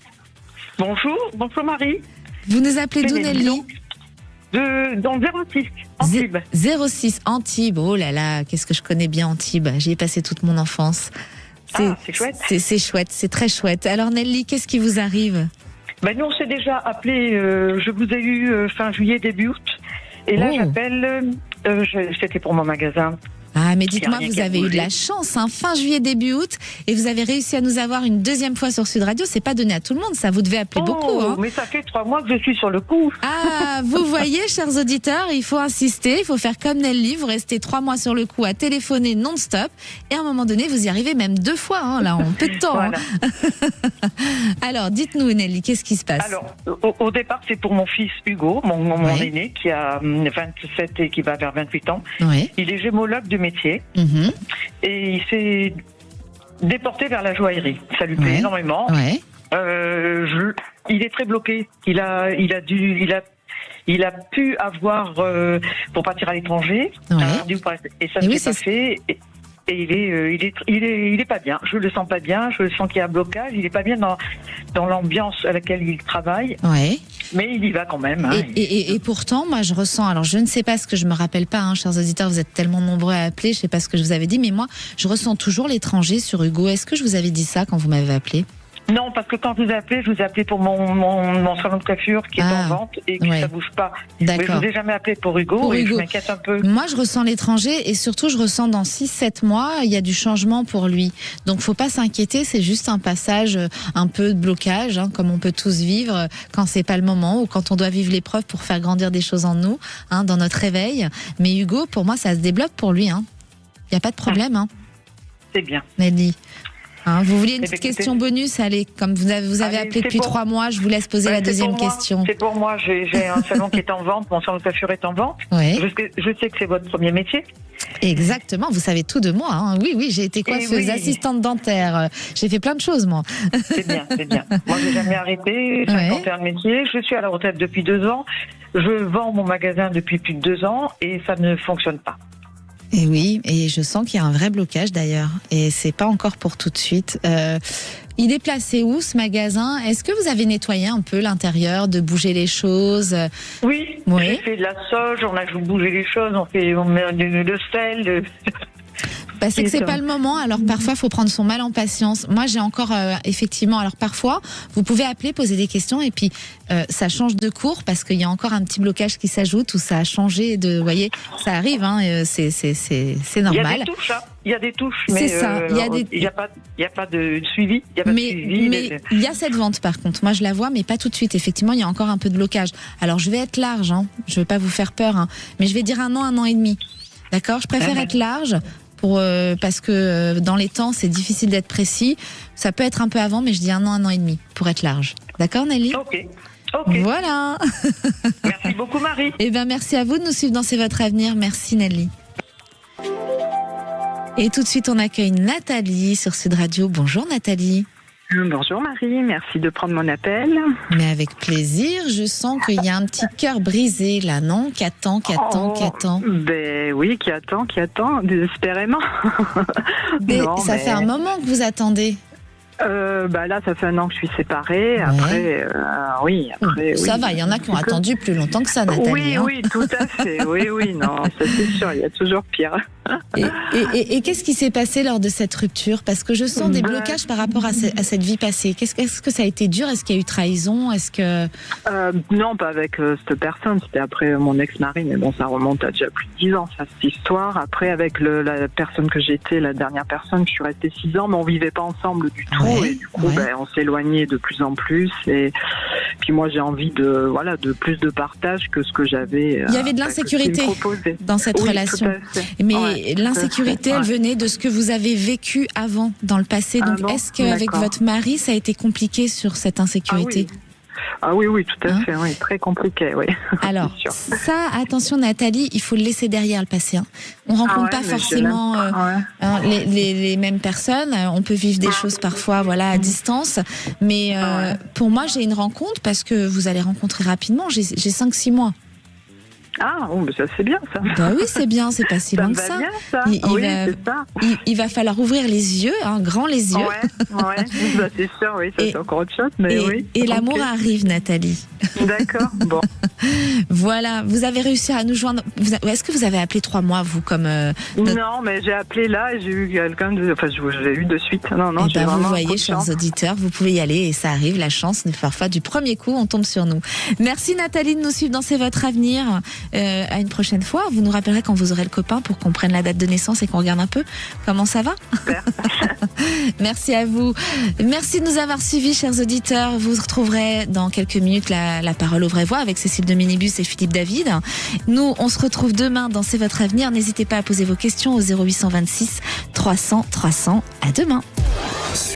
Bonjour Marie. Vous nous appelez d'où Nelly? Dans 06, Antibes. 06, Antibes. Oh là là, qu'est-ce que je connais bien Antibes. J'y ai passé toute mon enfance. C'est chouette. C'est chouette, c'est très chouette. Alors Nelly, qu'est-ce qui vous arrive? Nous, on s'est déjà appelé, je vous ai eu fin juillet, début août. Et là, j'appelle, c'était pour mon magasin. Ah, mais dites-moi, vous avez eu de la chance, fin juillet, début août, et vous avez réussi à nous avoir une deuxième fois sur Sud Radio. C'est pas donné à tout le monde, ça. Vous devez appeler beaucoup. Mais ça fait 3 mois que je suis sur le coup. Ah, vous voyez, chers auditeurs, il faut insister, il faut faire comme Nelly. Vous restez 3 mois sur le coup à téléphoner non-stop, et à un moment donné, vous y arrivez même 2 fois, là, en peu de temps. Voilà. Alors, dites-nous, Nelly, qu'est-ce qui se passe? Alors, au départ, c'est pour mon fils Hugo, mon aîné, qui a 27 et qui va vers 28 ans. Ouais. Il est gémologue de métier. Et il s'est déporté vers la joaillerie. Ça lui plaît énormément. Ouais. Il est très bloqué. Il a pu avoir pour partir à l'étranger. Et ça ne s'est pas fait. Et il est pas bien. Je le sens pas bien. Je sens qu'il y a un blocage. Il est pas bien dans l'ambiance à laquelle il travaille. Ouais. Mais il y va quand même. Et pourtant, moi, je ressens. Alors, je ne sais pas ce que je me rappelle pas, chers auditeurs. Vous êtes tellement nombreux à appeler. Je sais pas ce que je vous avais dit, mais moi, je ressens toujours l'étranger sur Hugo. Est-ce que je vous avais dit ça quand vous m'avez appelé? Non, parce que quand je vous ai appelé pour mon salon de coiffure qui est en vente et que ça bouge pas. D'accord. Mais je vous ai jamais appelé pour Hugo et je m'inquiète un peu. Moi, je ressens l'étranger et surtout, je ressens dans 6-7 mois, il y a du changement pour lui. Donc, faut pas s'inquiéter, c'est juste un passage, un peu de blocage, comme on peut tous vivre quand c'est pas le moment ou quand on doit vivre l'épreuve pour faire grandir des choses en nous, dans notre réveil. Mais Hugo, pour moi, ça se débloque pour lui. Il n'y a pas de problème. C'est bien. Nelly. Vous vouliez une petite question bonus? Allez, comme vous avez appelé depuis 3 mois, je vous laisse poser la deuxième question. C'est pour moi, j'ai un salon qui est en vente, mon salon de coiffure est en vente. Ouais. Je sais que c'est votre premier métier. Exactement, vous savez tout de moi. Oui, j'ai été coiffeuse, assistante dentaire, j'ai fait plein de choses moi. C'est bien. Moi, j'ai jamais arrêté, 51 métiers, je suis à la retraite depuis 2 ans, je vends mon magasin depuis plus de 2 ans et ça ne fonctionne pas. Et oui, et je sens qu'il y a un vrai blocage d'ailleurs, et c'est pas encore pour tout de suite. Il est placé où ce magasin? Est-ce que vous avez nettoyé un peu l'intérieur, de bouger les choses? Oui. J'ai fait de la sauge, on a bougé les choses, on met le sel. C'est que c'est pas le moment, alors parfois il faut prendre son mal en patience. Moi j'ai encore effectivement, alors parfois vous pouvez appeler, poser des questions et puis ça change de cours parce qu'il y a encore un petit blocage qui s'ajoute ou ça a changé de, vous voyez, ça arrive, c'est normal. Il y a des touches, mais il n'y a pas de suivi. Mais il y a cette vente par contre, moi je la vois mais pas tout de suite, effectivement il y a encore un peu de blocage. Alors je vais être large, je vais pas vous faire peur, mais je vais dire 1 an et demi. D'accord, je préfère être large. Parce que dans les temps, c'est difficile d'être précis. Ça peut être un peu avant, mais je dis 1 an et demi pour être large. D'accord, Nelly? Ok. Voilà. Merci beaucoup, Marie. Merci à vous de nous suivre dans C'est votre avenir. Merci, Nelly. Et tout de suite, on accueille Nathalie sur Sud Radio. Bonjour, Nathalie. Bonjour Marie, merci de prendre mon appel. Mais avec plaisir, je sens qu'il y a un petit cœur brisé là, non? Qui attend. Ben oui, qui attend, désespérément. Ça fait un moment que vous attendez. Là, ça fait 1 an que je suis séparée. Après, Ça va, il y en a qui ont attendu plus longtemps que ça, Nathalie. Oui, tout à fait. Oui, non, ça c'est sûr, il y a toujours pire. Et qu'est-ce qui s'est passé lors de cette rupture? Parce que je sens des blocages par rapport à cette vie passée. Est-ce que ça a été dur? Est-ce qu'il y a eu trahison? Non, pas avec cette personne. C'était après mon ex-mari, mais bon, ça remonte à déjà plus de 10 ans, ça, cette histoire. Après, avec la personne que j'étais, la dernière personne, je suis restée 6 ans, mais on vivait pas ensemble du tout. Et du coup, on s'éloignait de plus en plus. Et puis moi, j'ai envie de plus de partage que ce que j'avais. Il y avait de l'insécurité dans cette relation. Mais l'insécurité, elle venait de ce que vous avez vécu avant, dans le passé. Donc, est-ce qu'avec votre mari, ça a été compliqué sur cette insécurité? Ah oui, tout à fait, oui, très compliqué, oui. Alors, ça, attention Nathalie, il faut le laisser derrière le passé. On ne rencontre pas forcément les mêmes personnes. On peut vivre des choses parfois à distance. Mais pour moi, j'ai une rencontre parce que vous allez rencontrer rapidement. J'ai 5-6 mois. Ah, bon, ça c'est bien ça. Bah oui, c'est bien, c'est pas si loin que ça. Bien, ça. Il va falloir ouvrir les yeux, grand les yeux. Ouais, bah, c'est sûr, oui, ça c'est encore autre chose. Mais oui. Et l'amour arrive, Nathalie. D'accord, bon. Voilà, vous avez réussi à nous joindre. Est-ce que vous avez appelé 3 mois, vous, comme... Non, mais j'ai appelé là et j'ai eu quelqu'un enfin, je l'ai eu de suite. Non, j'ai vous voyez, chers auditeurs, vous pouvez y aller et ça arrive, la chance, parfois du premier coup, on tombe sur nous. Merci Nathalie de nous suivre dans C'est votre avenir. À une prochaine fois, vous nous rappellerez quand vous aurez le copain pour qu'on prenne la date de naissance et qu'on regarde un peu comment ça va. Merci à vous. Merci de nous avoir suivis, chers auditeurs. Vous retrouverez dans quelques minutes la parole aux vraies voix avec Cécile de Minibus et Philippe David. Nous, on se retrouve demain dans C'est votre avenir. N'hésitez pas à poser vos questions au 0826 300 300. À demain.